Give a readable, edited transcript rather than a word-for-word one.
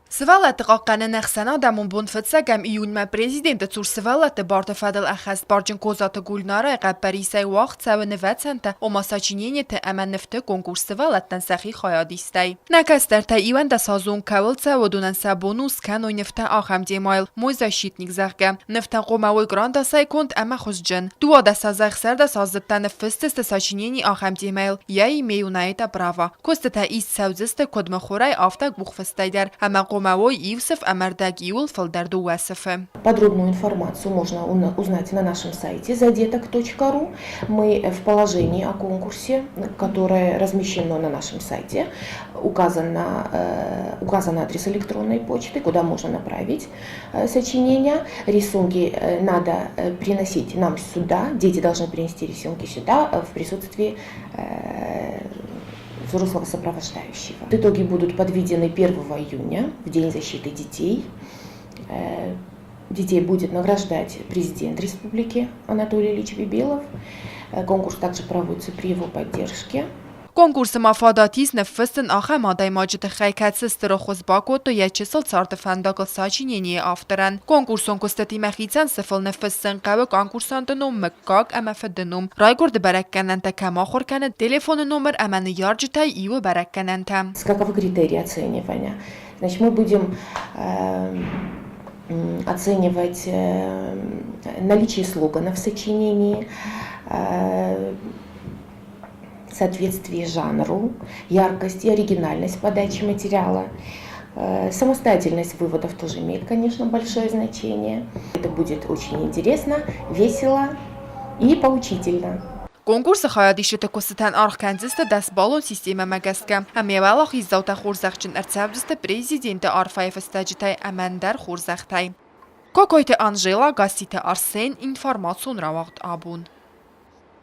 Սվալատը կաղկանը նեղսանա դամուն բունվծա գամ իյունմա պրեզիդենտը ծուր սվալատը բարտը ֆադել ախաստ բարջն կոզատը գուլնարը էղապարիսայ ուաղ ծավը նվացանտը օմասաչինենի թե əmən նվտը կոնկուրս սվալատն սախի խայադիստայ։ Նակաստար թե իվան դա սազուն կավլ ծավը դունան սաբոնուս կան ոյ նվտը ախամ դեմայլ մոյ զաշիտնիկ զաղգա նվտը qoմավոյ գրանդ ասայ կոնտ əmə խոզջն։ Դուա դա սազաղ սարդա սազդտա նվստը սաչինենի ախամ դեմայլ яй մեյունայետա բրավա։ Կոստը թե իս սավձստը կոդմը խորայ ավտակ բուխվստայդար əmə Qomawoy Ивсов Амардагиул Фалдарду Уэсофе. Подробную информацию можно узнать на нашем сайте zadetok.ru. Мы в положении о конкурсе, которое размещено на нашем сайте, указан адрес электронной почты, куда можно направить сочинения. Рисунки надо приносить нам сюда, дети должны принести рисунки сюда в присутствии взрослого сопровождающего. Итоги будут подведены 1 июня, в День защиты детей. Детей будет награждать президент республики Анатолий Ильич Бибилов. Конкурс также проводится при его поддержке. Կոնկուրսը մաֆադատիս նվստն ախեմ ադայ մաջտը խայքացս տրոխոս բակոտո եչեսլ ծարտը ֆանդակլ սաչինենի է ավտորան։ Կոնկուրսոն կստետի մեխիցան սվլ նվստն կավը կոնկուրսանտնում մկակ əməfədնում։ Ռայգորդը բարակկանանտը կամախորկանը телефоны номер əməni yarjıtay իվը բարակկանանտը։ Каковы критерии оценивания? Значит, мы будем оценивать наличие слоганов в сочинении, соответствие жанру, яркость и оригинальность подачи материала. Самостоятельность выводов тоже имеет, конечно, большое значение. Это будет очень интересно, весело и поучительно. Կոնկուրսը խայադիշը կոստան արխքանձստը դաս բալոն սիստեմը մագասկա։ Համևալախ իզդավտա խորզաղջն արցավդստը պրեզիդենտը արվայվ ստաջտայ əməndər խորզաղտայ։ Կոկոյտը Անժելա, գասիտը Արսեն, ինվարմացուն ռավաղտ աբուն։